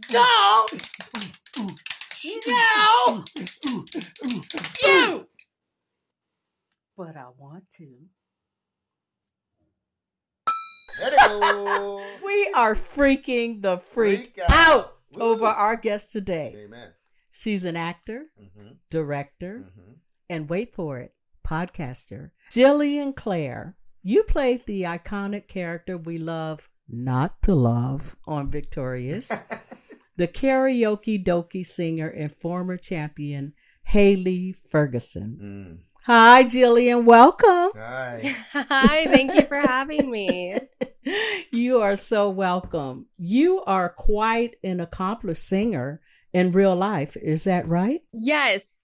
Don't. No. You. But I want to. Hello. We are freaking the freak out over our guest today. Amen. She's an actor, director, and wait for it, podcaster. Jillian Clare. You played the iconic character we love not to love on Victorious. The Karaoke Dokie singer and former champion, Hayley Ferguson. Hi, Jillian. Welcome. Hi. Hi. Thank you for having me. You are so welcome. You are quite an accomplished singer in real life. Is that right? Yes.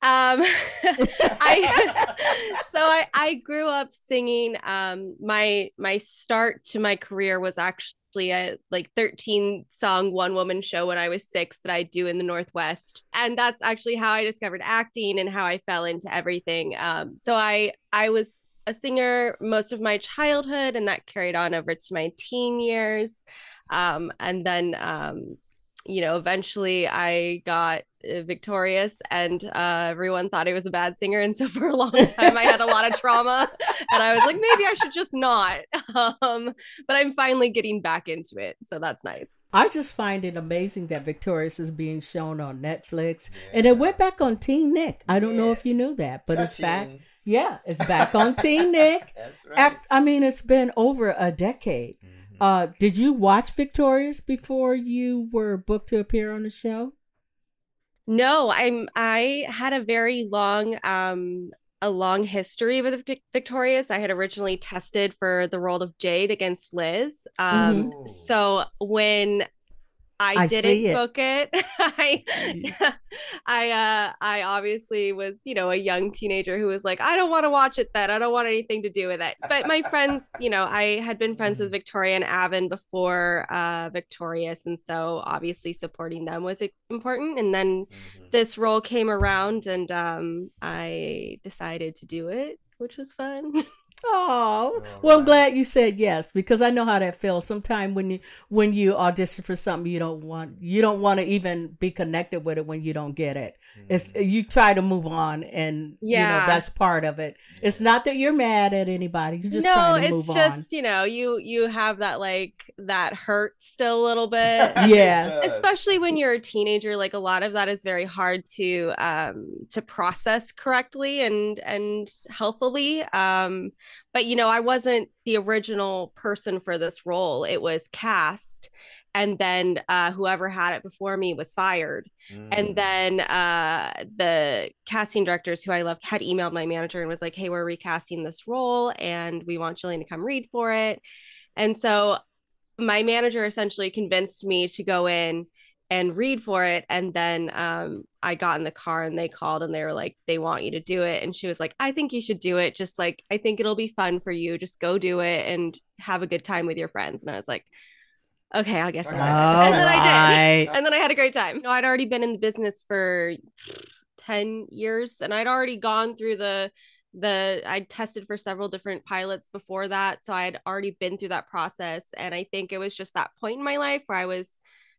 I grew up singing. My start to my career was actually a 13-song one-woman show when I was 6 that I do in the Northwest. And that's actually how I discovered acting and how I fell into everything. So I was a singer most of my childhood, and that carried on over to my teen years. And then eventually I got Victorious, and everyone thought I was a bad singer. And so for a long time, I had a lot of trauma, and I was like, maybe I should just not. But I'm finally getting back into it. So that's nice. I just find it amazing that Victorious is being shown on Netflix, and it went back on Teen Nick. I don't know if you knew that, but it's back. Yeah, it's back on Teen Nick. That's right. It's been over a decade. Did you watch Victorious before you were booked to appear on the show? No, I had a very long history with Victorious. I had originally tested for the role of Jade against Liz. So when I didn't book it, I obviously was, a young teenager who was like, I don't want to watch it then. I don't want anything to do with it. But my friends, I had been friends with Victoria and Avon before Victorious. And so obviously supporting them was important. And then this role came around, and I decided to do it, which was fun. Oh, well, I'm glad you said yes, because I know how that feels. Sometimes when you audition for something, you don't want to even be connected with it when you don't get it. It's you try to move on, and that's part of it. It's not that you're mad at anybody. You're just trying to move on. No, it's just you have that that hurt still a little bit. Yeah, especially when you're a teenager. Like a lot of that is very hard to process correctly and healthily. But, I wasn't the original person for this role. It was cast. And then whoever had it before me was fired. And then the casting directors who I loved had emailed my manager and was like, hey, we're recasting this role and we want Jillian to come read for it. And so my manager essentially convinced me to go in and read for it. And then I got in the car and they called and they were like, they want you to do it. And she was like, I think you should do it. Just I think it'll be fun for you. Just go do it and have a good time with your friends. And I was like, okay, I guess. And then I did. And then I had a great time. I'd already been in the business for 10 years and I'd already gone through I tested for several different pilots before that. So I had already been through that process. And I think it was just that point in my life where I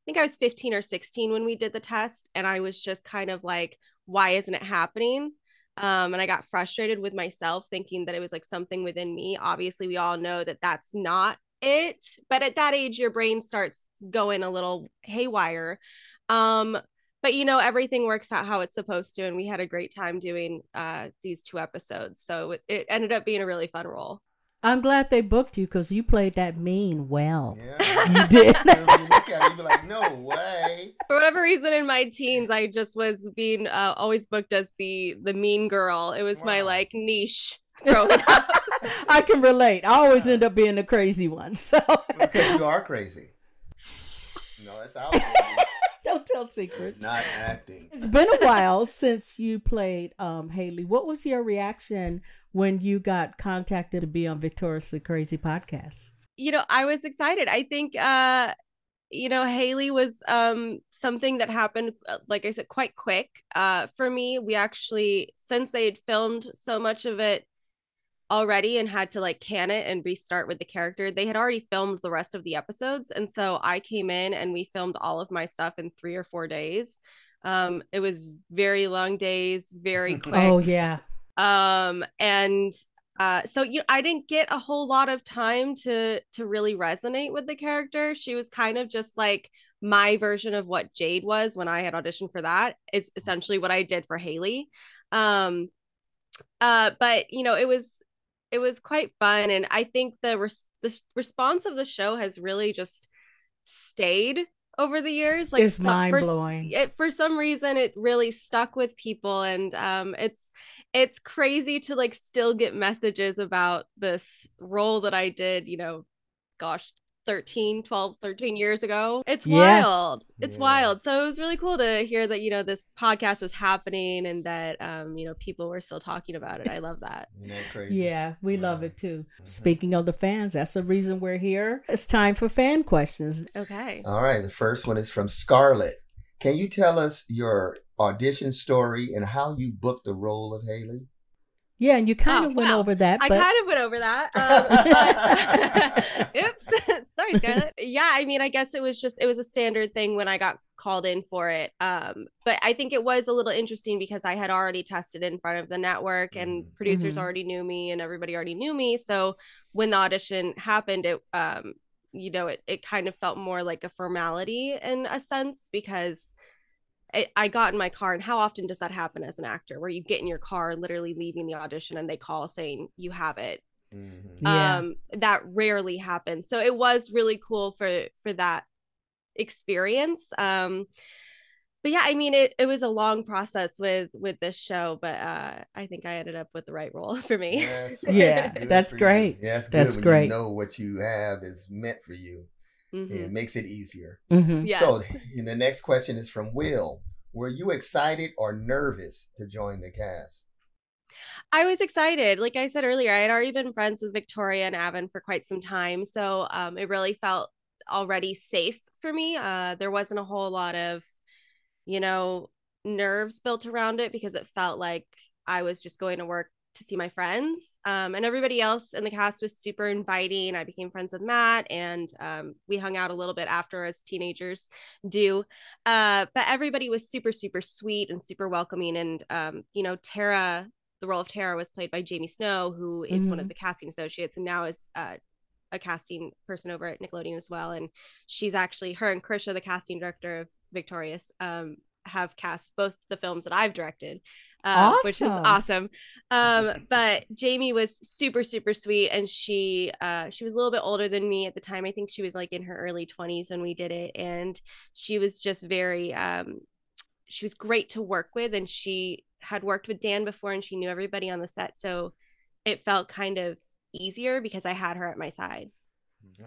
think I was 15 or 16 when we did the test. And I was just kind of like, why isn't it happening? And I got frustrated with myself thinking that it was something within me. Obviously, we all know that that's not it. But at that age, your brain starts going a little haywire. But, everything works out how it's supposed to. And we had a great time doing these 2 episodes. So it ended up being a really fun role. I'm glad they booked you because you played that mean well. Yeah. You did. You look at it, you be like, no way. For whatever reason, in my teens, I just was being always booked as the mean girl. It was my niche growing up. I can relate. I always end up being the crazy one. So because you are crazy. No, it's out. Don't tell secrets. Not acting. It's been a while since you played Hayley. What was your reaction when you got contacted to be on Victoriously Crazy podcast? I was excited. I think, Hayley was something that happened, like I said, quite quick for me. We actually, since they had filmed so much of it already and had to like can it and restart with the character. They had already filmed the rest of the episodes, and so I came in and we filmed all of my stuff in 3 or 4 days. It was very long days, very quick. Oh yeah. And so I didn't get a whole lot of time to really resonate with the character. She was kind of just like my version of what Jade was when I had auditioned for that. Is essentially what I did for Hayley. But it was quite fun, and I think the response of the show has really just stayed over the years. Like, it's mind-blowing. For some reason it really stuck with people, and it's crazy to like still get messages about this role that I did, gosh, 13 years ago. It's wild. It's wild. So it was really cool to hear that, this podcast was happening and that, people were still talking about it. I love that. Crazy. Yeah, we love it too. Speaking of the fans, that's the reason we're here. It's time for fan questions. Okay. All right. The first one is from Scarlett. Can you tell us your audition story and how you booked the role of Hayley? Yeah, and you kind of went over that. I kind of went over that. Oops. Sorry, Scarlett. Yeah, I mean, I guess it was a standard thing when I got called in for it. But I think it was a little interesting because I had already tested in front of the network and producers already knew me and everybody already knew me. So when the audition happened, it kind of felt more like a formality in a sense because I got in my car, and how often does that happen as an actor where you get in your car literally leaving the audition and they call saying you have it? That rarely happens. So it was really cool for that experience. But yeah, I mean, it was a long process with this show, but I think I ended up with the right role for me. Yes, right. Yeah, that's great. Yeah, that's good great. When you know what you have is meant for you. It makes it easier. Yes. So the next question is from Will. Were you excited or nervous to join the cast? I was excited. Like I said earlier, I had already been friends with Victoria and Avon for quite some time. So it really felt already safe for me. There wasn't a whole lot of, nerves built around it because it felt like I was just going to work to see my friends, and everybody else in the cast was super inviting. I became friends with Matt, and we hung out a little bit after, as teenagers do, but everybody was super, super sweet and super welcoming. And Tara, the role of Tara, was played by Jamie Snow, who is one of the casting associates and now is a casting person over at Nickelodeon as well. And she's actually, her and Krisha, the casting director of Victorious, have cast both the films that I've directed. Awesome. Which is awesome. But Jamie was super, super sweet, and she was a little bit older than me at the time. I think she was like in her early 20s when we did it, and she was just very she was great to work with, and she had worked with Dan before and she knew everybody on the set, so it felt kind of easier because I had her at my side.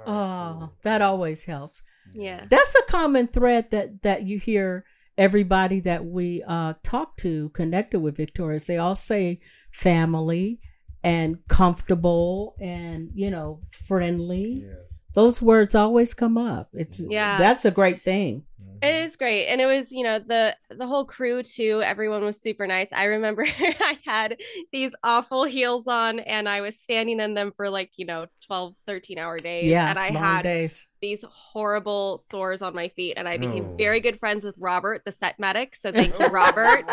Oh, that always helps. Yeah, that's a common thread that you hear. Everybody that we talk to connected with Victorious, they all say family and comfortable and, friendly. Yes. Those words always come up. That's a great thing. It is great. And it was, the whole crew too. Everyone was super nice. I remember I had these awful heels on and I was standing in them for 12, 13-hour days. Yeah, and I had these horrible sores on my feet. And I became very good friends with Robert, the set medic. So thank you, Robert.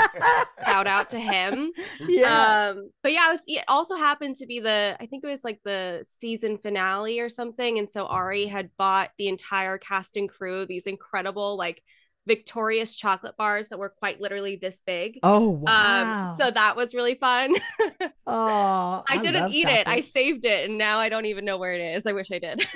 Shout out to him. Yeah. But yeah, it also happened to be I think it was like the season finale or something. And so Ari had bought the entire cast and crew these incredible, Victorious chocolate bars that were quite literally this big. Oh, wow. So that was really fun. Oh, I didn't eat it. I saved it, and now I don't even know where it is. I wish I did.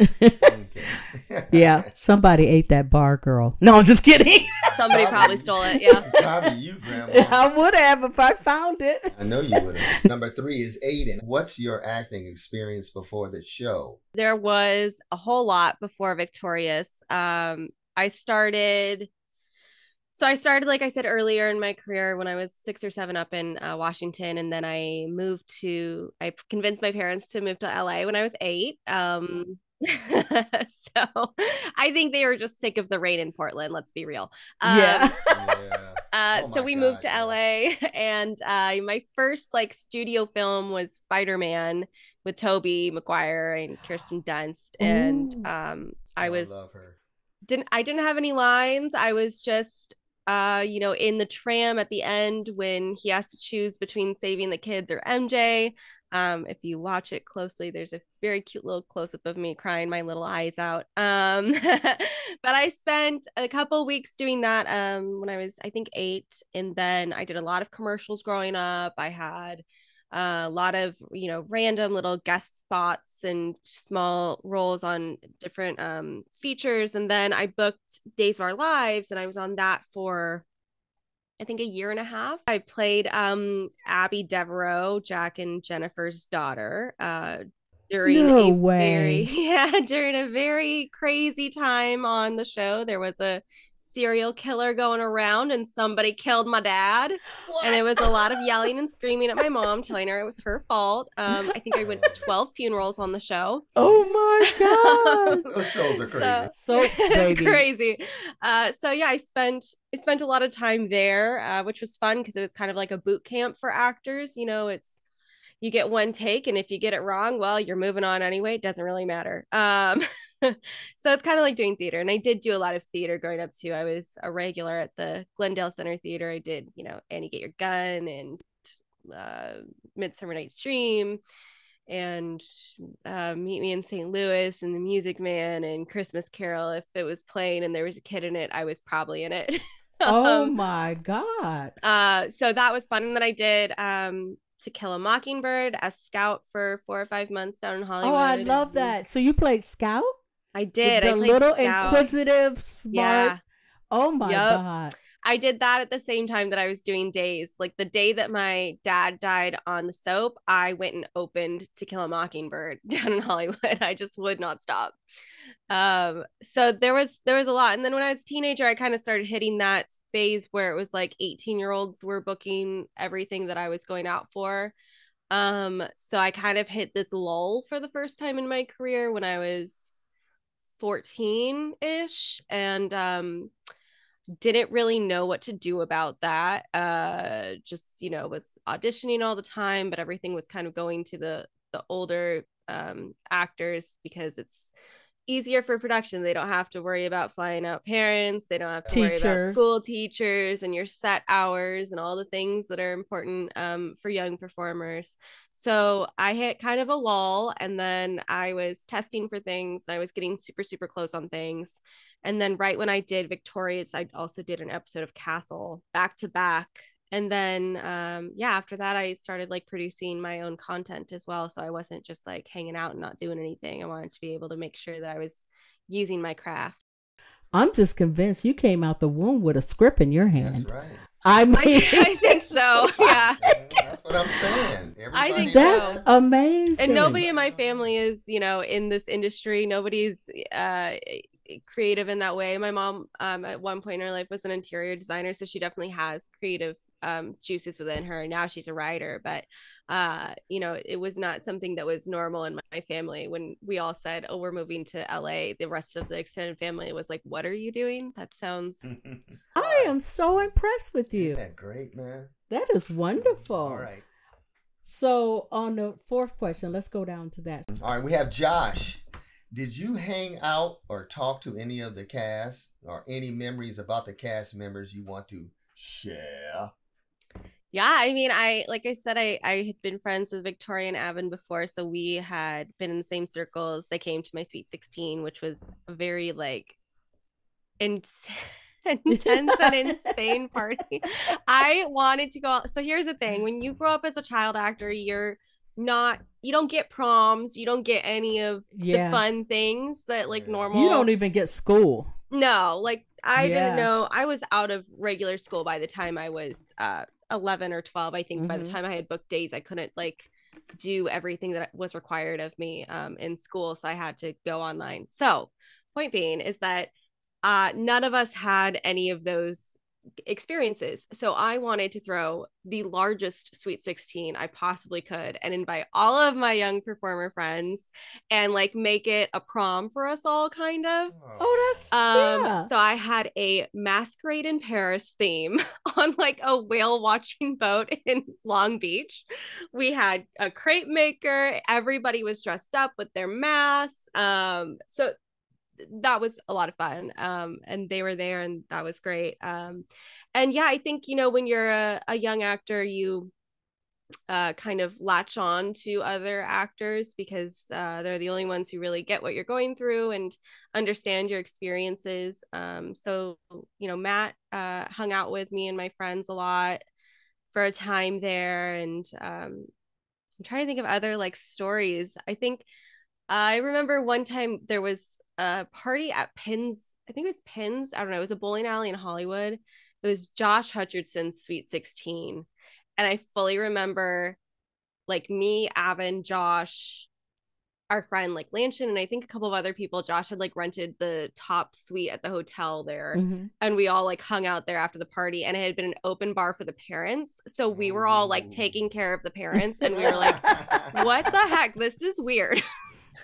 Yeah, somebody ate that bar, girl. No, I'm just kidding. Somebody probably stole it. Yeah. Probably you, Grandma. I would have if I found it. I know you would have. Number 3 is Aiden. What's your acting experience before the show? There was a whole lot before Victorious. I started, like I said earlier in my career, when I was 6 or 7 up in Washington. And then I convinced my parents to move to LA when I was 8. So I think they were just sick of the rain in Portland. Let's be real. Yeah. So we moved to LA, and my first like studio film was Spider-Man with Tobey Maguire and Kirsten Dunst, and I love her. didn't have any lines. I was just in the tram at the end when he has to choose between saving the kids or MJ. If you watch it closely, there's a very cute little close-up of me crying my little eyes out. But I spent a couple weeks doing that when I was, I think, 8. And then I did a lot of commercials growing up. I had a lot of random little guest spots and small roles on different features, and then I booked Days of Our Lives, and I was on that for I think a year and a half. I played Abby Devereaux, Jack and Jennifer's daughter, during during a very crazy time on the show. There was a serial killer going around, and somebody killed my dad. What? And it was a lot of yelling and screaming at my mom, telling her it was her fault. I think I went to 12 funerals on the show. Oh my god. Those shows are crazy. It's crazy. So yeah, I spent a lot of time there, which was fun because it was kind of like a boot camp for actors. You get one take, and if you get it wrong, well, you're moving on anyway. It doesn't really matter. So it's kind of like doing theater. And I did do a lot of theater growing up too. I was a regular at the Glendale Center Theater. I did, Annie Get Your Gun and Midsummer Night's Dream and Meet Me in St. Louis and The Music Man and Christmas Carol. If it was playing and there was a kid in it, I was probably in it. Oh my God. So that was fun. And then I did To Kill a Mockingbird as Scout for 4 or 5 months down in Hollywood. Oh, I love that. So you played Scout? I did. The I played little Scout. Inquisitive, smart. Yeah. Oh my God. I did that at the same time that I was doing Days. Like the day that my dad died on the soap, I went and opened To Kill a Mockingbird down in Hollywood. I just would not stop. So there was a lot. And then when I was a teenager, I kind of started hitting that phase where it was like 18-year-olds were booking everything that I was going out for. So I kind of hit this lull for the first time in my career when I was 14-ish, and didn't really know what to do about that. Just was auditioning all the time, but everything was kind of going to the older actors because it's easier for production. They don't have to worry about flying out parents. They don't have to worry about school teachers and your set hours and all the things that are important for young performers. So I hit kind of a lull, and then I was testing for things, and I was getting super, super close on things. And then right when I did Victorious, I also did an episode of Castle back to back. And then, after that, I started like producing my own content as well. So I wasn't just like hanging out and not doing anything. I wanted to be able to make sure that I was using my craft. I'm just convinced you came out the womb with a script in your hand. That's right. I think so. Yeah. That's what I'm saying. I think that's amazing. And nobody in my family is, in this industry. Nobody's creative in that way. My mom, at one point in her life, was an interior designer, so she definitely has creative juices within her. Now she's a writer, but it was not something that was normal in my family. When we all said, oh, we're moving to LA, the rest of the extended family was like, what are you doing? That sounds I am so impressed with you. Isn't that great, man? That is wonderful. All right, so on the fourth question, let's go down to that. All right, we have Josh. Did you hang out or talk to any of the cast, or any memories about the cast members you want to share? Yeah, I mean, like I said, I had been friends with Victoria and Avon before, so we had been in the same circles. They came to my Sweet 16, which was a very like intense and insane party. I wanted to go out. So here's the thing: when you grow up as a child actor, you don't get proms, you don't get any of the fun things that like normal. You don't even get school. No, like I didn't know. I was out of regular school by the time I was 11 or 12. I think by the time I had booked Days, I couldn't like do everything that was required of me in school, so I had to go online. So point being is that none of us had any of those experiences. So I wanted to throw the largest Sweet 16 I possibly could and invite all of my young performer friends and like make it a prom for us all, kind of. Oh, that's yeah. So I had a Masquerade in Paris theme on like a whale watching boat in Long Beach. We had a crepe maker. Everybody was dressed up with their masks. So that was a lot of fun. And they were there, and that was great. And yeah, I think, you know, when you're a young actor, you kind of latch on to other actors because they're the only ones who really get what you're going through and understand your experiences. So, you know, Matt hung out with me and my friends a lot for a time there. And I'm trying to think of other like stories. I remember one time there was a party at Pins. I think it was Pins. I don't know. It was a bowling alley in Hollywood. It was Josh Hutcherson's Sweet 16. And I fully remember like me, Avin, Josh, our friend like Lanshin, and I think a couple of other people. Josh had like rented the top suite at the hotel there. Mm-hmm. And we all like hung out there after the party, and it had been an open bar for the parents. So we were all like taking care of the parents, and we were like, what the heck? This is weird.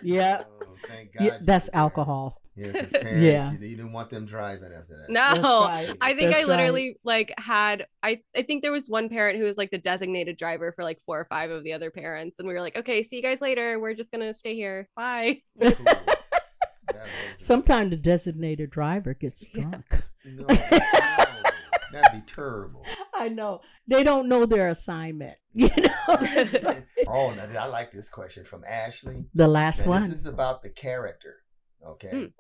Yeah. Oh, thank God. Yeah, that's alcohol. Yeah, because parents, Yeah. you didn't want them driving after that. No, right. I think That's I literally like had, I think there was one parent who was like the designated driver for like 4 or 5 of the other parents. And we were like, okay, see you guys later. We're just going to stay here. Bye. Cool. Sometimes the designated driver gets drunk. No, that'd be terrible. I know. They don't know their assignment. You know? Oh, now I like this question from Ashley. The last Now, one. This is about the character. Okay.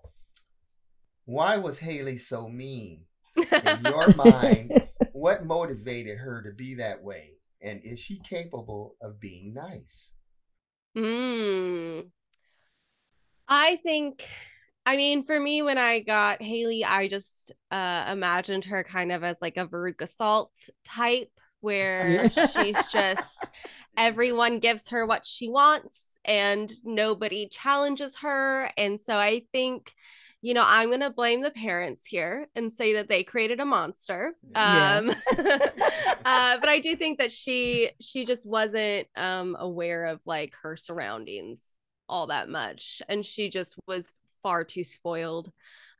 Why was Hayley so mean? In your mind, what motivated her to be that way? And is she capable of being nice? I think, I mean, for me, when I got Hayley, I just imagined her kind of as like a Veruca Salt type, where she's just, everyone gives her what she wants and nobody challenges her. And so I think, you know, I'm going to blame the parents here and say that they created a monster. Yeah. But I do think that she just wasn't aware of like her surroundings all that much. And she just was far too spoiled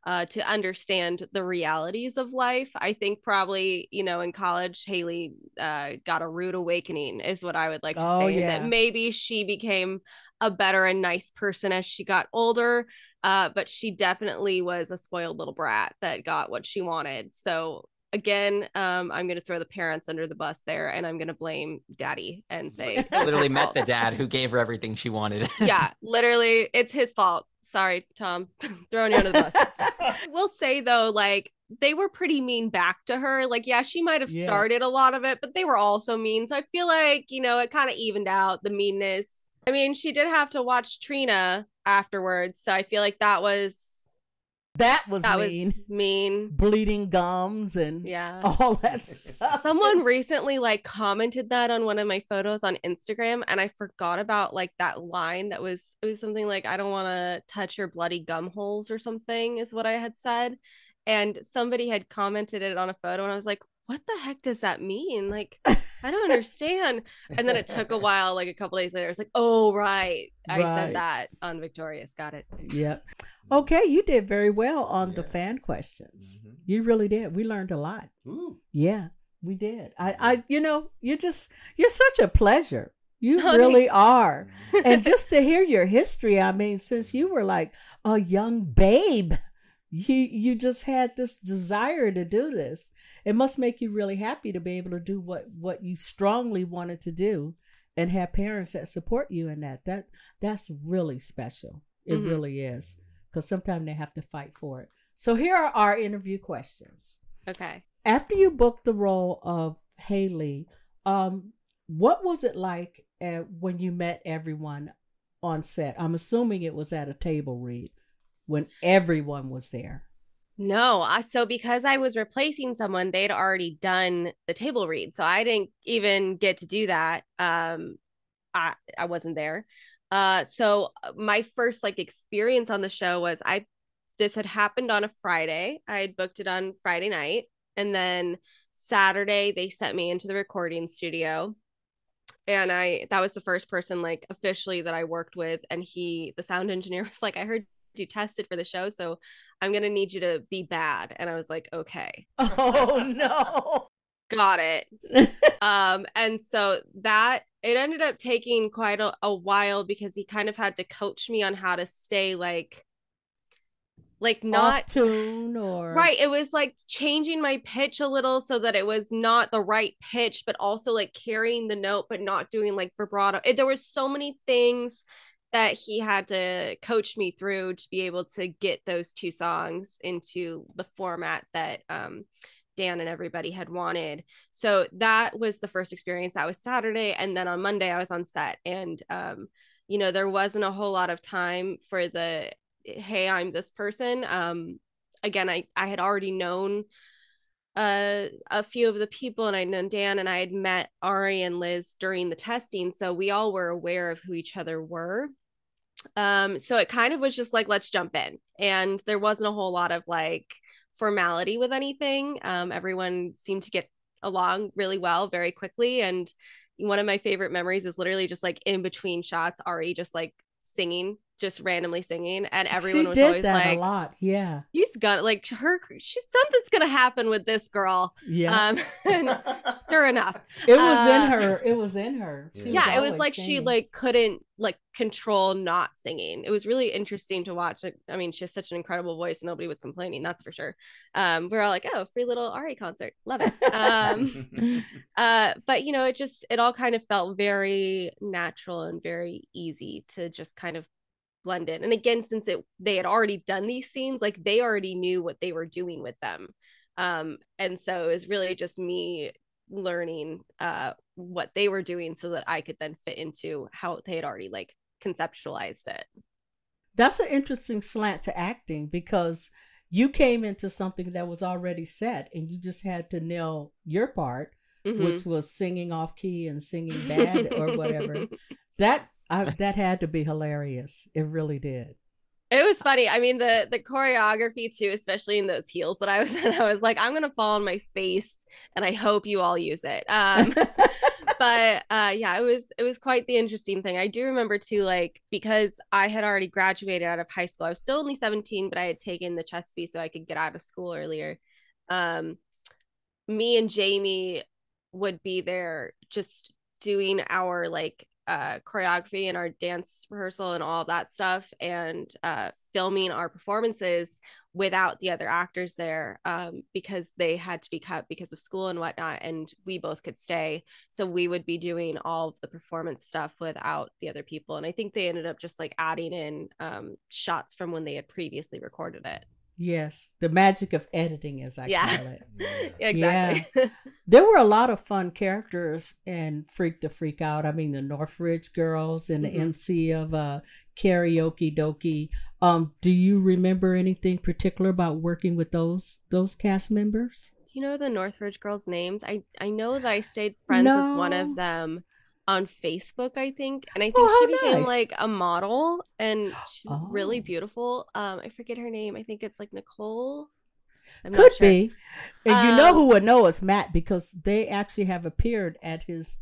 to understand the realities of life. I think probably, you know, in college, Hayley got a rude awakening is what I would like to say. Yeah. That maybe she became a better and nice person as she got older. But she definitely was a spoiled little brat that got what she wanted. So again, I'm going to throw the parents under the bus there, and I'm going to blame daddy and say literally met the dad who gave her everything she wanted. Yeah, literally, it's his fault. Sorry, Tom, throwing you under the bus. I will say though, like they were pretty mean back to her. Like, yeah, she might have started a lot of it, but they were also mean. So I feel like, you know, it kind of evened out the meanness. I mean, she did have to watch Trina afterwards, so I feel like that was mean. Bleeding gums and all that stuff. Someone recently like commented that on one of my photos on Instagram, and I forgot about like that line it was something like, I don't want to touch your bloody gum holes or something is what I had said. And somebody had commented it on a photo, and I was like, what the heck does that mean? Like, I don't understand. And then it took a while, like a couple days later, I was like, oh, right. I said that on Victorious. Got it. Yep. Okay, you did very well on the fan questions. Mm-hmm. You really did. We learned a lot. Ooh. Yeah, we did. I you know, you're such a pleasure. You really are. And just to hear your history, I mean, since you were like a young babe, you just had this desire to do this. It must make you really happy to be able to do what you strongly wanted to do and have parents that support you in that. That's really special. It really is. Because sometimes they have to fight for it. So here are our interview questions. Okay. After you booked the role of Hayley, what was it like when you met everyone on set? I'm assuming it was at a table read when everyone was there. No, so because I was replacing someone, they'd already done the table read. So I didn't even get to do that. I wasn't there. So my first like experience on the show was this had happened on a Friday. I had booked it on Friday night. And then Saturday they sent me into the recording studio, and that was the first person like officially that I worked with. And the sound engineer was like, I heard you tested for the show, so I'm gonna need you to be bad. And I was like, okay. Oh no. Got it. And so that it ended up taking quite a while, because he kind of had to coach me on how to stay like not off tune, or right. It was like changing my pitch a little so that it was not the right pitch, but also like carrying the note, but not doing like vibrato. There were so many things that he had to coach me through to be able to get those two songs into the format that Dan and everybody had wanted. So that was the first experience. That was Saturday. And then on Monday I was on set, and there wasn't a whole lot of time for the, hey, I'm this person. Again, I had already known a few of the people, and I'd known Dan, and I had met Ari and Liz during the testing, so we all were aware of who each other were. So it kind of was just like, let's jump in, and there wasn't a whole lot of like formality with anything. Everyone seemed to get along really well very quickly, and one of my favorite memories is literally just like in between shots, Ari just like singing, just randomly singing, and everyone was always like, a lot. Yeah, he's gonna like something's gonna happen with this girl. Yeah. And sure enough, it was in her. It was in her. It was like singing. She like couldn't like control not singing. It was really interesting to watch. I mean, she has such an incredible voice. Nobody was complaining, that's for sure. We're all like, oh, free little Ari concert, love it. But it all kind of felt very natural and very easy to just kind of blend in. And again, since they had already done these scenes, like they already knew what they were doing with them. And so it was really just me learning what they were doing so that I could then fit into how they had already like conceptualized it. That's an interesting slant to acting, because you came into something that was already set and you just had to nail your part, which was singing off key and singing bad or whatever. That had to be hilarious. It really did. It was funny. I mean, the choreography too, especially in those heels that I was in, I was like, I'm gonna fall on my face, and I hope you all use it. But yeah, it was quite the interesting thing. I do remember too, like, because I had already graduated out of high school. I was still only 17, but I had taken the chess fee so I could get out of school earlier. Me and Jamie would be there just doing our like choreography and our dance rehearsal and all of that stuff, and filming our performances without the other actors there, because they had to be cut because of school and whatnot, and we both could stay, so we would be doing all of the performance stuff without the other people. And I think they ended up just like adding in shots from when they had previously recorded it. Yes, the magic of editing, as I call it. Exactly. Yeah. There were a lot of fun characters in Freak to Freak Out. I mean, the Northridge girls and the MC of Karaoke Dokie. Do you remember anything particular about working with those cast members? Do you know the Northridge girls' names? I know that I stayed friends with one of them on Facebook, I think, and I think she became like a model, and she's really beautiful. I forget her name. I think it's like Nicole. Could be. And you know who would know is Matt, because they actually have appeared at his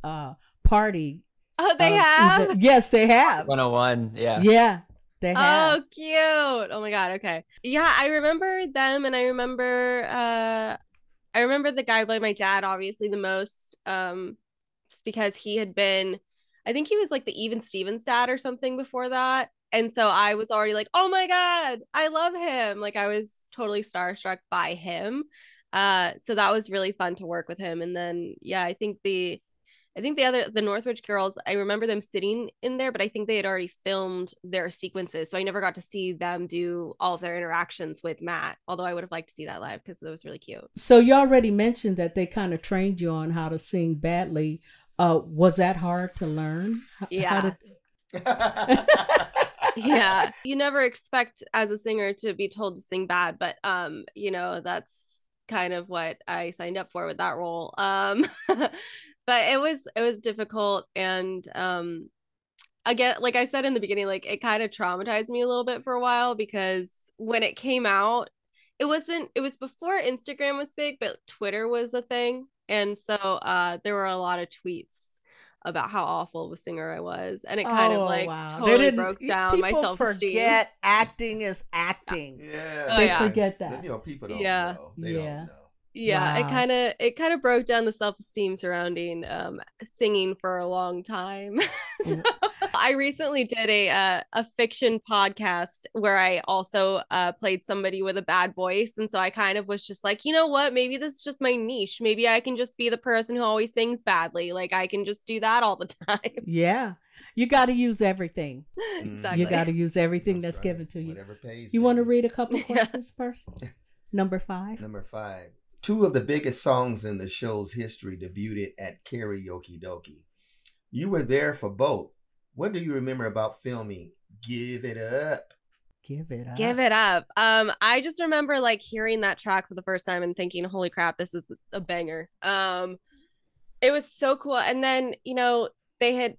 party. Oh, they have? Event. Yes, they have. 101, yeah. Yeah, they have. Oh, cute. Oh my God, okay. Yeah, I remember them, and I remember the guy by my dad obviously the most, just because he had been, I think he was like the Even Stevens dad or something before that. And so I was already like, oh my God, I love him. Like I was totally starstruck by him. So that was really fun to work with him. And then, yeah, I think the Northridge girls, I remember them sitting in there, but I think they had already filmed their sequences. So I never got to see them do all of their interactions with Matt, although I would have liked to see that live because it was really cute. So you already mentioned that they kind of trained you on how to sing badly. Was that hard to learn? Yeah. Yeah. You never expect as a singer to be told to sing bad, but that's kind of what I signed up for with that role. But it was difficult, and again, like I said in the beginning, like it kind of traumatized me a little bit for a while, because when it came out, it was before Instagram was big, but Twitter was a thing. And so there were a lot of tweets about how awful of a singer I was. And it kind of like totally broke down my self-esteem. People forget acting is acting. Yeah. They forget that. You know, people don't know. They don't know. Yeah, wow. it kind of broke down the self-esteem surrounding singing for a long time. So, I recently did a fiction podcast where I also played somebody with a bad voice, and so I kind of was just like, you know what, maybe this is just my niche. Maybe I can just be the person who always sings badly. Like I can just do that all the time. Yeah, you got to use everything. Exactly. You got to use everything that's right. Given to you. Whatever pays. You want to read a couple questions first? Number 5. Number 5. 2 of the biggest songs in the show's history debuted at Karaoke Dokie. You were there for both. What do you remember about filming Give It Up? Give It Up. Give It Up. I just remember like hearing that track for the first time and thinking, holy crap, this is a banger. It was so cool. And then, you know, they'd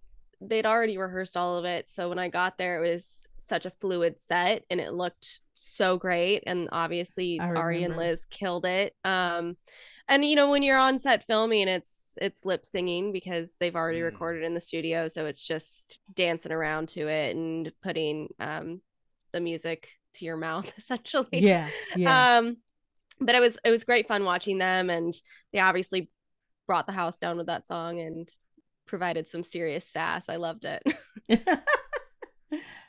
already rehearsed all of it. So when I got there, it was such a fluid set and it looked so great. And obviously Ari and Liz killed it. And you know, when you're on set filming, it's lip singing because they've already recorded in the studio. So it's just dancing around to it and putting the music to your mouth essentially. Yeah. But it was great fun watching them, and they obviously brought the house down with that song and provided some serious sass. I loved it.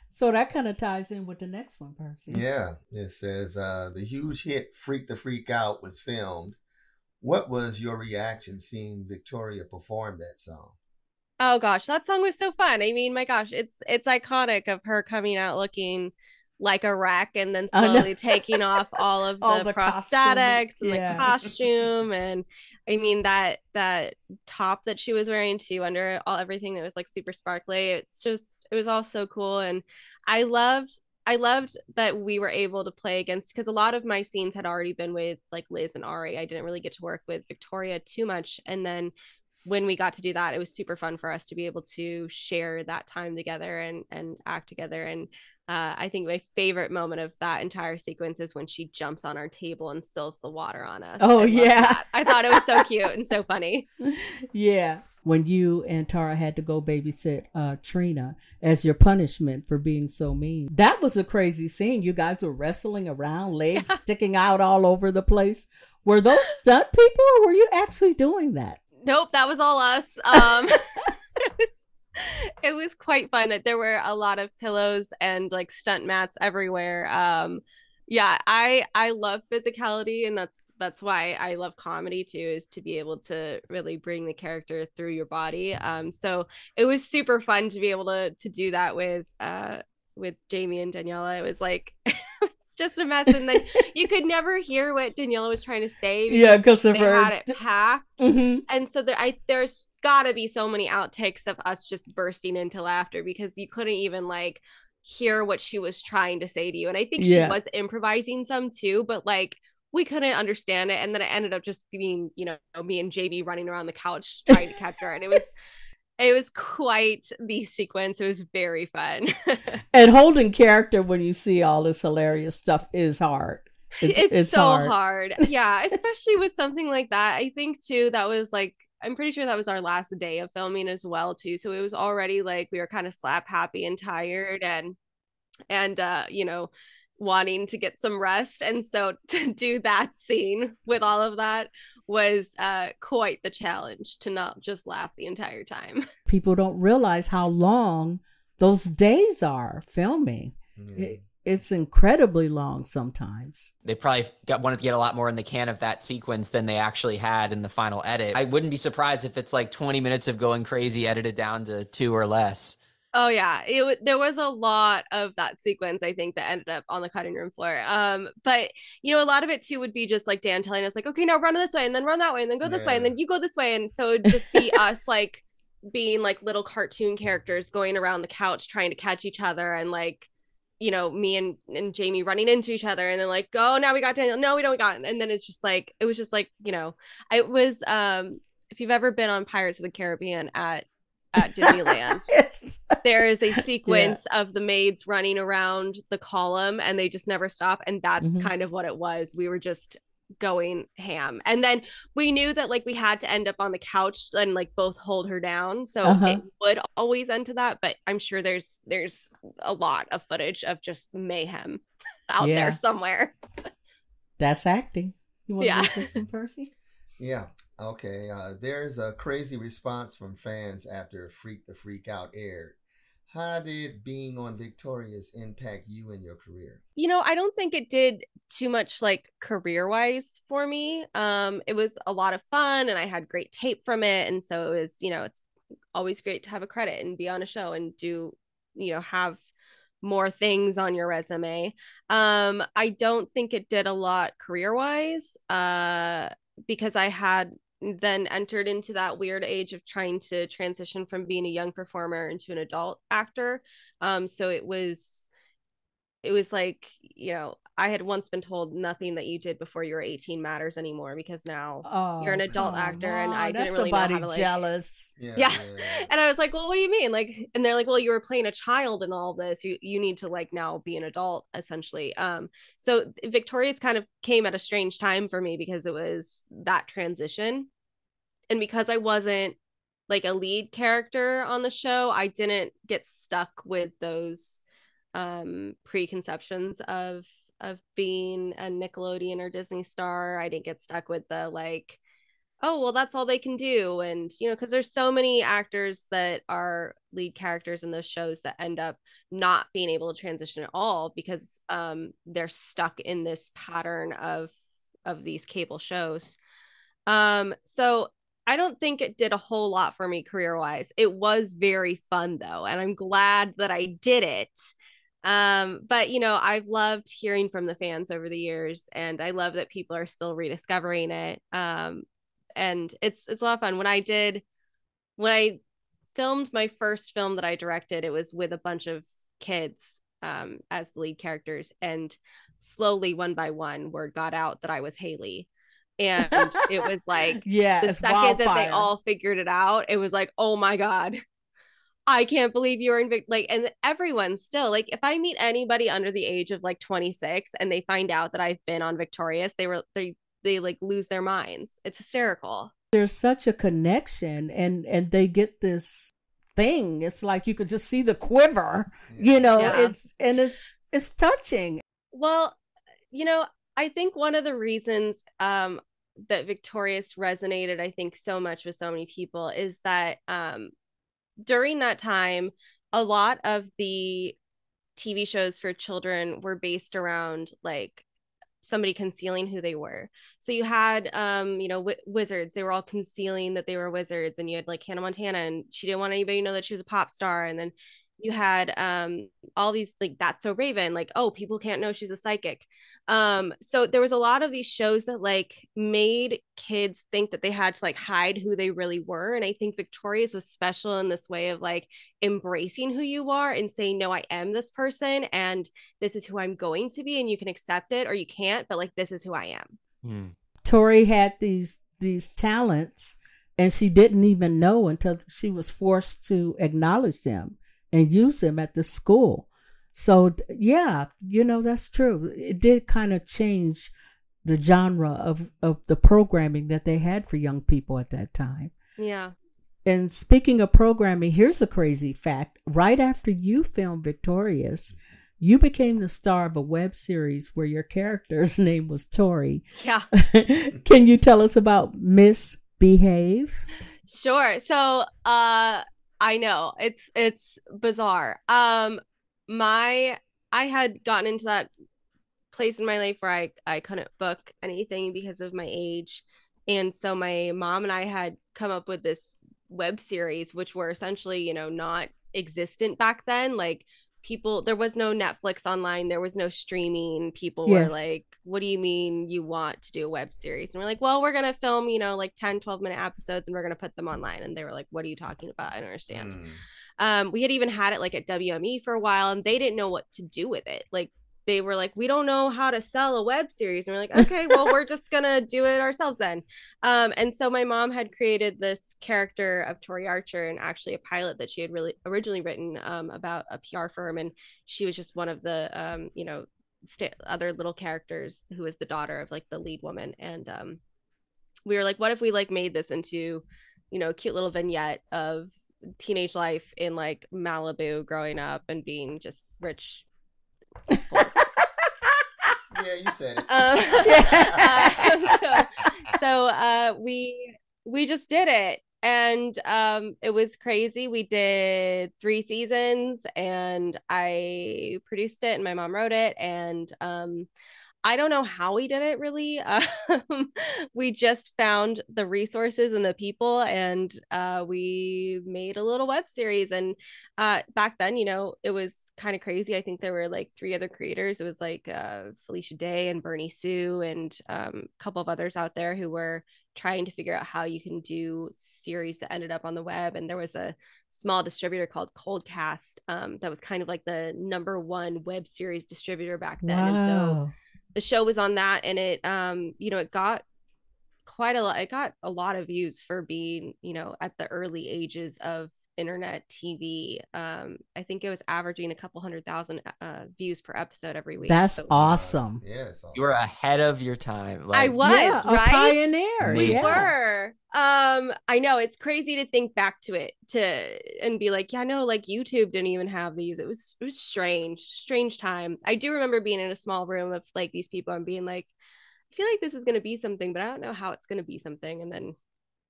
So that kind of ties in with the next one, Percy. Yeah. It says the huge hit Freak the Freak Out was filmed. What was your reaction seeing Victoria perform that song? Oh gosh, that song was so fun. I mean, my gosh, it's iconic of her coming out looking like a wreck and then slowly taking off all of the prosthetics and the costume. And I mean that top that she was wearing too, under everything that was like super sparkly. It was all so cool. And I loved that we were able to play against, because a lot of my scenes had already been with like Liz and Ari. I didn't really get to work with Victoria too much. And then when we got to do that, it was super fun for us to be able to share that time together and act together. And I think my favorite moment of that entire sequence is when she jumps on our table and spills the water on us. Oh, yeah. I thought it was so cute and so funny. Yeah. When you and Tara had to go babysit Trina as your punishment for being so mean. That was a crazy scene. You guys were wrestling around, legs sticking out all over the place. Were those stunt people or were you actually doing that? Nope, that was all us. It was quite fun. There were a lot of pillows and like stunt mats everywhere. Yeah, I love physicality, and that's why I love comedy too, is to be able to really bring the character through your body. So it was super fun to be able to do that with Jamie and Daniela. It was like just a mess, and then you could never hear what Daniela was trying to say because they had it packed. And so there's gotta be so many outtakes of us just bursting into laughter because you couldn't even like hear what she was trying to say to you. And I think she was improvising some too, but like we couldn't understand it. And then it ended up just being, you know, me and JB running around the couch trying to catch her, and it was quite the sequence. It was very fun. And holding character when you see all this hilarious stuff is hard. It's so hard. Yeah, especially with something like that. I think too, that was like, I'm pretty sure that was our last day of filming as well too. So it was already like we were kind of slap happy and tired and you know, wanting to get some rest. And so to do that scene with all of that was quite the challenge, to not just laugh the entire time. People don't realize how long those days are filming. It's incredibly long sometimes. They probably wanted to get a lot more in the can of that sequence than they actually had in the final edit. I wouldn't be surprised if it's like 20 minutes of going crazy edited down to 2 or less. Oh yeah, there was a lot of that sequence, I think, that ended up on the cutting room floor. But you know, a lot of it too would be just like Dan telling us like, okay, now run this way and then run that way and then go this way and then you go this way. And so it'd just be us like being like little cartoon characters going around the couch trying to catch each other, and like, you know, me and Jamie running into each other, and then like, oh, now we got Daniel, no, we don't got, and then it's just like, it was just like, you know, it was if you've ever been on Pirates of the Caribbean at at Disneyland. There is a sequence of the maids running around the column and they just never stop. And that's kind of what it was. We were just going ham. And then we knew that like we had to end up on the couch and like both hold her down. So it would always end to that. But I'm sure there's a lot of footage of just mayhem out there somewhere. That's acting. You want to read this one, Percy? Yeah. Okay. There's a crazy response from fans after Freak the Freak Out aired. How did being on Victorious impact you and your career? You know, I don't think it did too much like career-wise for me. It was a lot of fun and I had great tape from it. And so it was, you know, it's always great to have a credit and be on a show and do, you know, have more things on your resume. I don't think it did a lot career-wise because I had then entered into that weird age of trying to transition from being a young performer into an adult actor. So it was like, you know, I had once been told nothing that you did before you were 18 matters anymore because now you're an adult actor and I didn't really know how to like jealous. Yeah. And I was like, well, what do you mean? Like, and they're like, well, you were playing a child in all this. You need to like now be an adult essentially. So Victorious kind of came at a strange time for me because it was that transition. And because I wasn't like a lead character on the show, I didn't get stuck with those preconceptions of being a Nickelodeon or Disney star. I didn't get stuck with the like, oh, well, that's all they can do. And, you know, because there's so many actors that are lead characters in those shows that end up not being able to transition at all because they're stuck in this pattern of these cable shows. So I don't think it did a whole lot for me career-wise. It was very fun though, and I'm glad that I did it. But you know, I've loved hearing from the fans over the years, and I love that people are still rediscovering it. And it's a lot of fun. When I filmed my first film that I directed, it was with a bunch of kids as the lead characters, and slowly one by one word got out that I was Hayley. And it was like the second that they all figured it out, it was like, oh my God, I can't believe you're in like, and everyone still like, if I meet anybody under the age of like 26 and they find out that I've been on Victorious, they like lose their minds. It's hysterical. There's such a connection and they get this thing. It's like you could just see the quiver, you know, it's touching. Well, you know, I think one of the reasons that Victorious resonated, I think, so much with so many people is that during that time, a lot of the TV shows for children were based around like somebody concealing who they were. So you had, you know, wizards. They were all concealing that they were wizards. And you had like Hannah Montana, and she didn't want anybody to know that she was a pop star. And then you had all these like That's So Raven, like, oh, people can't know she's a psychic. So there was a lot of these shows that like made kids think that they had to like hide who they really were. And I think Victorious was special in this way of like embracing who you are and saying, no, I am this person and this is who I'm going to be, and you can accept it or you can't, but like this is who I am. Tori had these talents and she didn't even know until she was forced to acknowledge them and use them at the school. So yeah, you know, that's true. It did kind of change the genre of the programming that they had for young people at that time. Yeah. And speaking of programming, here's a crazy fact. Right after you filmed Victorious, you became the star of a web series where your character's name was Tori. Yeah. Can you tell us about Misbehave? Sure. So, I know it's bizarre. I had gotten into that place in my life where I couldn't book anything because of my age. And so my mom and I had come up with this web series, which were essentially, you know, not existent back then. Like there was no Netflix online. There was no streaming. People were like, what do you mean you want to do a web series? And we're like, well, we're going to film, you know, like 10, 12-minute episodes and we're going to put them online. And they were like, what are you talking about? I don't understand. We had even had it like at WME for a while and they didn't know what to do with it. Like they were like, we don't know how to sell a web series. And we're like, okay, well, we're just going to do it ourselves then. And so my mom had created this character of Tori Archer, and actually a pilot that she had really originally written about a PR firm. And she was just one of the, other little characters who was the daughter of like the lead woman. And we were like, what if we like made this into, a cute little vignette of teenage life in like Malibu growing up and being just rich. Yeah, you said it. We just did it, and it was crazy. We did 3 seasons, and I produced it, and my mom wrote it, and I don't know how we did it really. We just found the resources and the people, and we made a little web series. And back then, it was kind of crazy. I think there were like 3 other creators. It was like Felicia Day and Bernie Sue and a couple of others out there who were trying to figure out how you can do series that ended up on the web. And there was a small distributor called Coldcast that was kind of like the #1 web series distributor back then. Wow. And so the show was on that, and it it got quite a lot. It got a lot of views for being at the early ages of internet TV. I think it was averaging a couple 100,000 views per episode every week. That's awesome. Yeah, awesome. You were ahead of your time. I was, right? A pioneer. We were. I know, it's crazy to think back to it and be like, yeah, no, like YouTube didn't even have these. It was strange time. I do remember being in a small room of like these people and being like, I feel like this is going to be something, but I don't know how it's going to be something. And then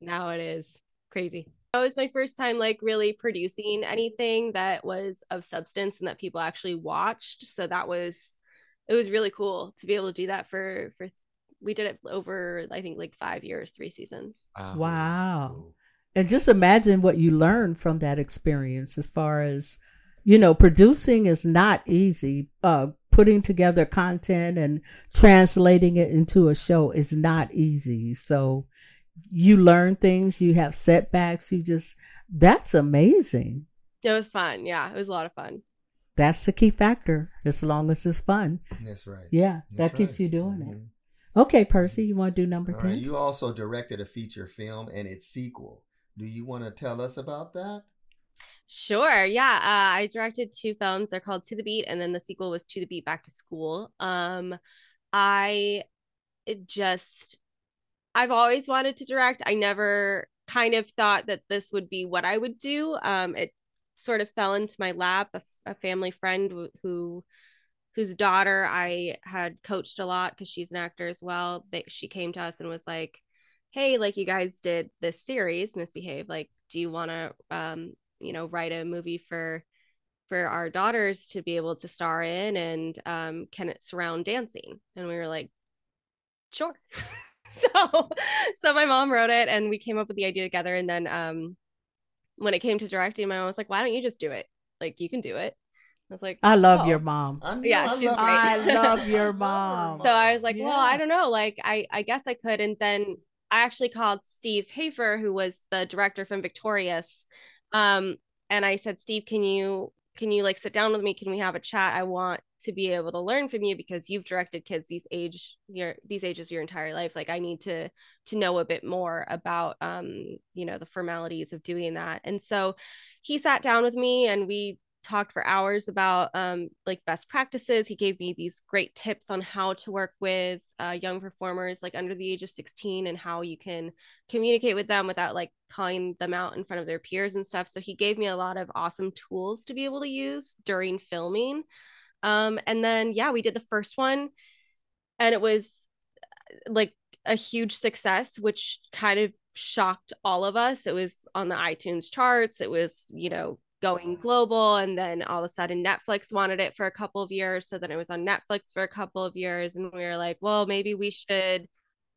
now it is crazy. It was my first time like really producing anything that was of substance and that people actually watched. So it was really cool to be able to do that for we did it over, I think, like 5 years, 3 seasons. Wow. And just imagine what you learned from that experience as far as, producing is not easy. Putting together content and translating it into a show is not easy. So you learn things, you have setbacks, that's amazing. It was fun. Yeah, it was a lot of fun. That's the key factor, as long as it's fun. That's right. Yeah, that keeps you doing it. Okay, Percy, you want to do number 10? Right, you also directed a feature film and its sequel. Do you want to tell us about that? Sure. Yeah. I directed 2 films. They're called To the Beat, and then the sequel was To the Beat Back to School. I've always wanted to direct. I never kind of thought that this would be what I would do. It sort of fell into my lap. A family friend whose daughter I had coached a lot because she's an actor as well. She came to us and was like, hey, like, you guys did this series, Misbehave. Like, do you want to, write a movie for our daughters to be able to star in, and can it surround dancing? And we were like, sure. So my mom wrote it, and we came up with the idea together. And then when it came to directing, my mom was like, why don't you just do it? Like, you can do it. I was like, I love your mom. Yeah, she's great. I love your mom. So I was like, well, I don't know. Like, I guess I could. And then I actually called Steve Hafer, who was the director from Victorious. And I said, Steve, can you like sit down with me? Can we have a chat? I want to be able to learn from you because you've directed kids these ages your entire life. Like, I need to know a bit more about, the formalities of doing that. And so he sat down with me and we talked for hours about like best practices. He gave me these great tips on how to work with young performers like under the age of 16 and how you can communicate with them without like calling them out in front of their peers and stuff. So he gave me a lot of awesome tools to be able to use during filming. And then, we did the first one and it was like a huge success, which kind of shocked all of us. It was on the iTunes charts. It was, going global, and then all of a sudden Netflix wanted it for a couple of years, so then it was on Netflix for a couple of years, and we were like, well, maybe we should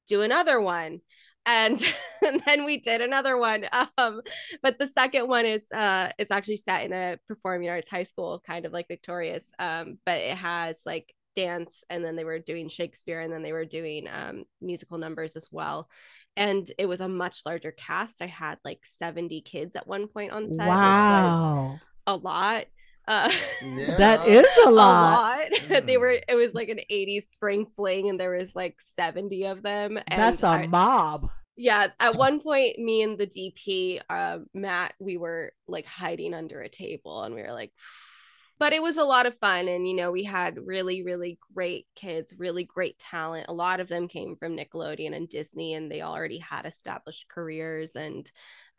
do another one. And then we did another one, but the second one is it's actually set in a performing arts high school, kind of like Victorious, but it has like dance, and then they were doing Shakespeare, and then they were doing musical numbers as well. And it was a much larger cast. I had like 70 kids at one point on set. Wow. It was a lot. That is a lot. It was like an 80s spring fling, and there was like 70 of them. And that's a mob. Yeah, at one point, me and the DP, Matt, we were like hiding under a table, and we were like, but it was a lot of fun. And, we had really, really great kids, really great talent. A lot of them came from Nickelodeon and Disney, and they already had established careers. And,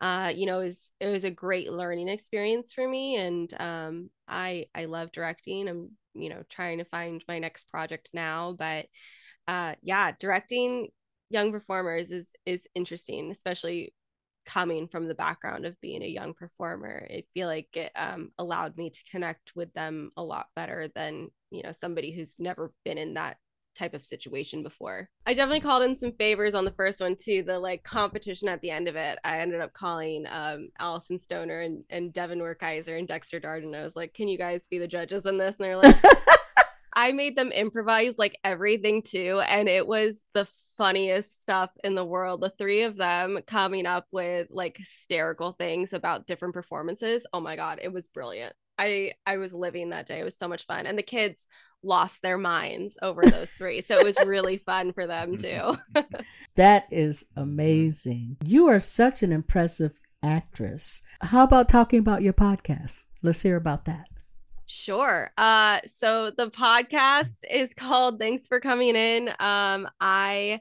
it was a great learning experience for me. And I love directing. I'm, trying to find my next project now. But directing young performers is interesting, especially coming from the background of being a young performer. I feel like it allowed me to connect with them a lot better than somebody who's never been in that type of situation before. I definitely called in some favors on the first one too. The like competition at the end of it, I ended up calling Allison Stoner and Devin Werkeiser and Dexter Darden. I was like, can you guys be the judges in this? And they're like, I made them improvise like everything too, and it was the funniest stuff in the world. The three of them coming up with like hysterical things about different performances. Oh my God, it was brilliant. I was living that day. It was so much fun. And the kids lost their minds over those three. So it was really fun for them too. That is amazing. You are such an impressive actress. How about talking about your podcast? Let's hear about that. Sure. So the podcast is called Thanks for Coming In. I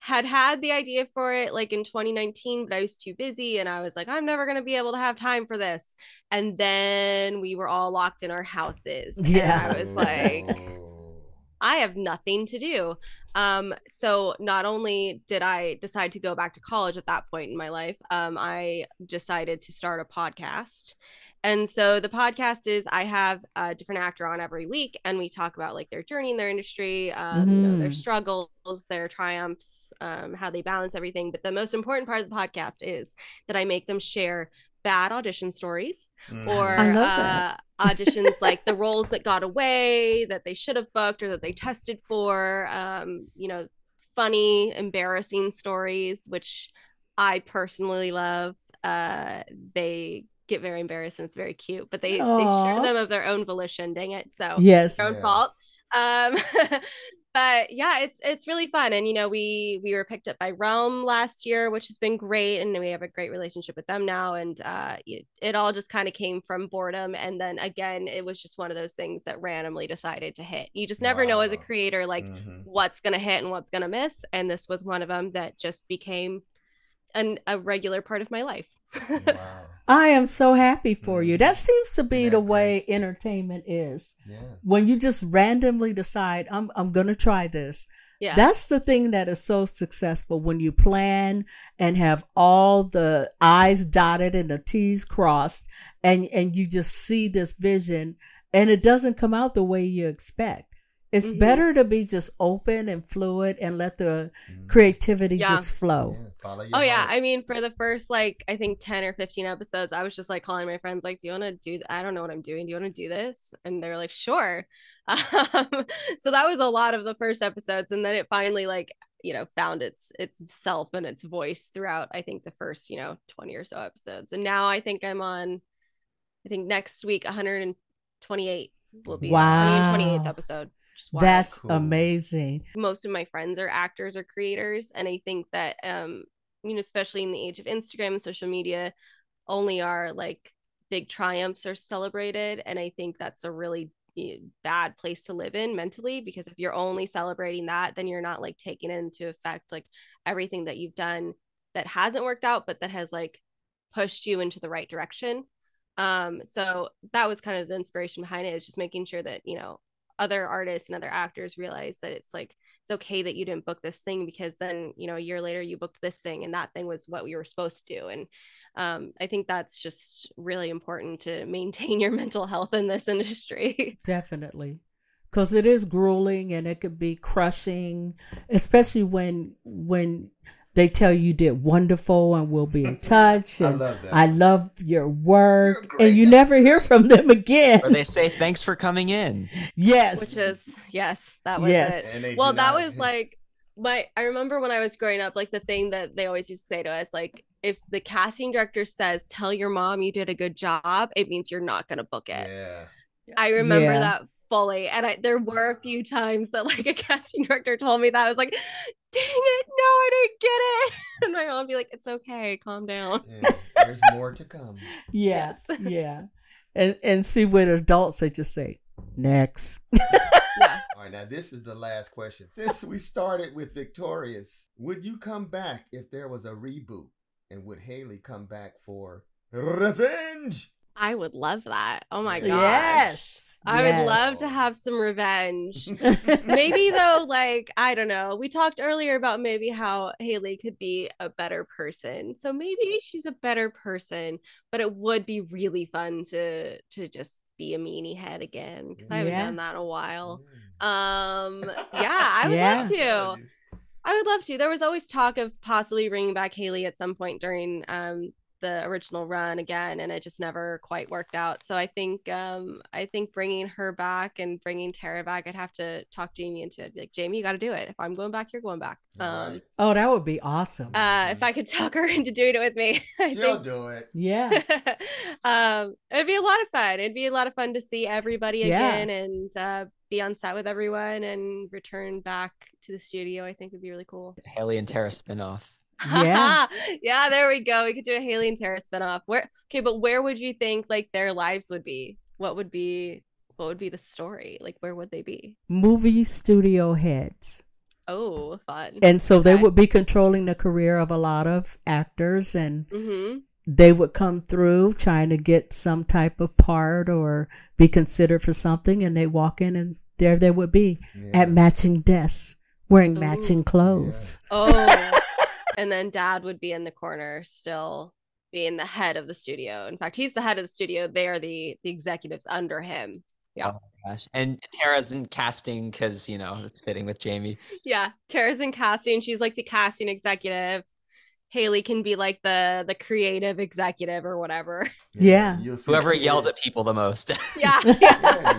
had the idea for it like in 2019, but I was too busy, and I was like, I'm never going to be able to have time for this. And then we were all locked in our houses. Yeah. And I was like, I have nothing to do. So not only did I decide to go back to college at that point in my life, I decided to start a podcast. And so the podcast is, I have a different actor on every week, and we talk about like their journey in their industry, their struggles, their triumphs, how they balance everything. But the most important part of the podcast is that I make them share bad audition stories or auditions like the roles that got away, that they should have booked or that they tested for, funny, embarrassing stories, which I personally love. They get very embarrassed and it's very cute, but they share them of their own volition. Dang it. So yes, their own fault. But yeah, it's really fun. And we were picked up by Realm last year, which has been great, and we have a great relationship with them now. And it all just kind of came from boredom, and then again, it was just one of those things that randomly decided to hit. You just never know as a creator like what's gonna hit and what's gonna miss, and this was one of them that just became a regular part of my life. Wow. I am so happy for you. That seems to be the way entertainment is. Yeah. When you just randomly decide, I'm going to try this. Yeah. That's the thing that is so successful, when you plan and have all the I's dotted and the T's crossed, and you just see this vision and it doesn't come out the way you expect. It's better to be just open and fluid and let the creativity just flow. Yeah, follow your heart. I mean, for the first, like, I think 10 or 15 episodes, I was just like calling my friends, like, do you want to do I don't know what I'm doing. Do you want to do this? And they're like, sure. So that was a lot of the first episodes. And then it finally, like, found its self and its voice throughout, I think, the first, 20 or so episodes. And now I think I'm on, next week, 128 will be 128th episode. That's cool. Amazing. Most of my friends are actors or creators, and I think that especially in the age of Instagram and social media, only our like big triumphs are celebrated, and I think that's a really bad place to live in mentally, because if you're only celebrating that, then you're not like taking into effect like everything that you've done that hasn't worked out but that has like pushed you into the right direction. So that was kind of the inspiration behind it, is just making sure that other artists and other actors realize that it's like, it's okay that you didn't book this thing, because then, a year later you booked this thing, and that thing was what we were supposed to do. And I think that's just really important to maintain your mental health in this industry. Definitely. Because it is grueling and it could be crushing, especially when they tell you did wonderful and we'll be in touch. And I love that. I love your work. And you never hear from them again. Or they say, thanks for coming in. Yes. Which is, that was it. Well, that was like, I remember when I was growing up, like the thing that they always used to say to us, like, if the casting director says, tell your mom you did a good job, it means you're not going to book it. Yeah. I remember that fully. And there were a few times that like a casting director told me that. I was like, dang it, no, I didn't get it. And my mom would be like, it's okay, calm down. Yeah, there's more to come. Yeah. Yeah. And see, with adults, they just say, next. Yeah. All right, now this is the last question. Since we started with Victorious, would you come back if there was a reboot? And would Hayley come back for revenge? I would love that. Oh my gosh. Yes. I would love to have some revenge. Maybe though, like, I don't know. We talked earlier about maybe how Hayley could be a better person. So maybe she's a better person, but it would be really fun to just be a meanie head again, because I haven't done that in a while. I would love to. I would love to. There was always talk of possibly bringing back Hayley at some point during the original run again, and it just never quite worked out. So I think bringing her back and bringing Tara back, I'd have to talk Jamie into it. Be like, Jamie, you got to do it. If I'm going back, you're going back. Right. Oh, that would be awesome. If I could talk her into doing it with me, she'll do it. Yeah. It'd be a lot of fun. It'd be a lot of fun to see everybody again and be on set with everyone and return back to the studio. I think would be really cool. Hayley and Tara spinoff. Yeah. Yeah, there we go. We could do a Hayley and Tara spinoff. Where would you think like their lives would be? What would be the story? Like, where would they be? Movie studio heads. Oh, fun. And so they would be controlling the career of a lot of actors, and they would come through trying to get some type of part or be considered for something, and they walk in and there they would be at matching desks wearing matching clothes. Oh. And then Dad would be in the corner still being the head of the studio. In fact, he's the head of the studio. They are the executives under him. Yeah. Oh my gosh. And Tara's in casting because, it's fitting with Jamie. Yeah. Tara's in casting. She's like the casting executive. Hayley can be like the creative executive or whatever. Yeah. Whoever yells at people the most. Yeah.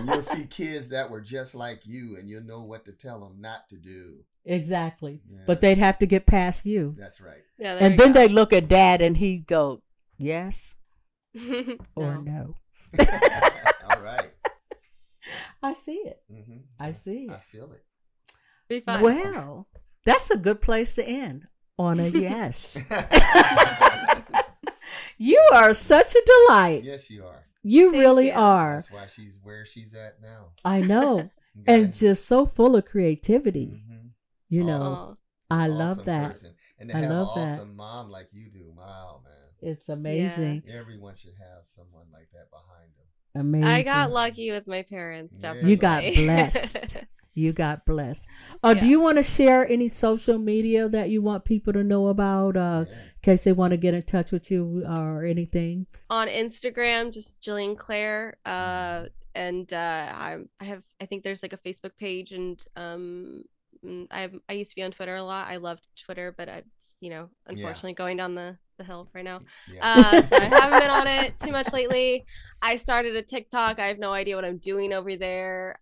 You'll see kids that were just like you, and you'll know what to tell them not to do. Exactly. Yeah. But they'd have to get past you. That's right. Yeah, and then they'd look at Dad and he'd go, yes or no. All right. I see it. I see it. I feel it. Be fun. Well, that's a good place to end, on a yes. You are such a delight. Yes, you are. You really are. That's why she's where she's at now. I know. And just so full of creativity. You know, awesome. I love that. Person. And to have an awesome mom like you do. Wow, man. It's amazing. Yeah. Everyone should have someone like that behind them. Amazing. I got lucky with my parents. Definitely. You got blessed. You got blessed. Do you want to share any social media that you want people to know about in case they want to get in touch with you or anything? On Instagram, just Jillian Clare. And I think there's like a Facebook page, and I used to be on Twitter a lot. I loved Twitter, but it's unfortunately going down the hill right now. So I haven't been on it too much lately. I started a TikTok. I have no idea what I'm doing over there.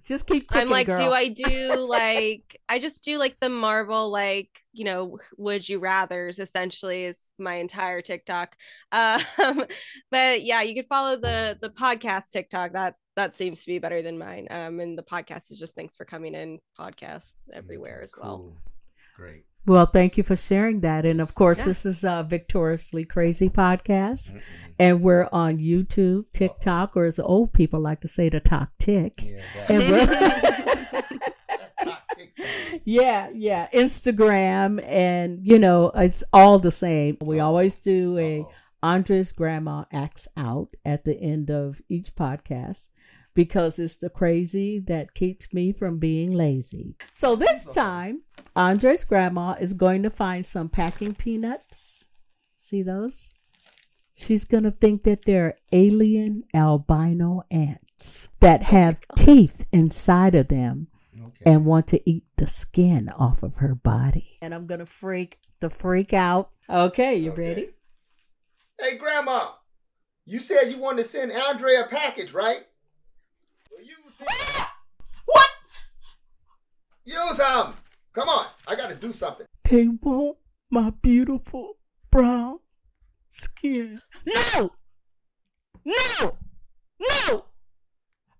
Just keep ticking, I'm like, girl. do I do like I just do like the Marvel would you rathers essentially is my entire TikTok. But yeah, you could follow the podcast TikTok. That seems to be better than mine. And the podcast is just thanks for coming in podcast everywhere as well. Great. Well, thank you for sharing that. And of course, this is Victoriously Crazy Podcast. And we're on YouTube, TikTok, or as the old people like to say, the Talk Tick. Yeah, Instagram, and it's all the same. We always do a Andre's Grandma Acts Out at the end of each podcast, because it's the crazy that keeps me from being lazy. So this time, Andre's grandma is going to find some packing peanuts. See those? She's going to think that they're alien albino ants that have teeth inside of them and want to eat the skin off of her body. And I'm going to freak out. Okay, you ready? Hey, Grandma, you said you wanted to send Andre a package, right? What? Use them. Come on. I got to do something. They want my beautiful brown skin. No! No! No!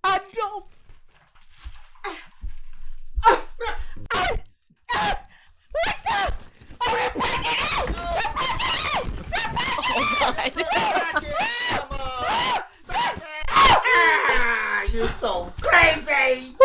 I don't. What the? Oh, they're breaking out! They're breaking out! They're breaking out! Come on! Stop it! You so crazy!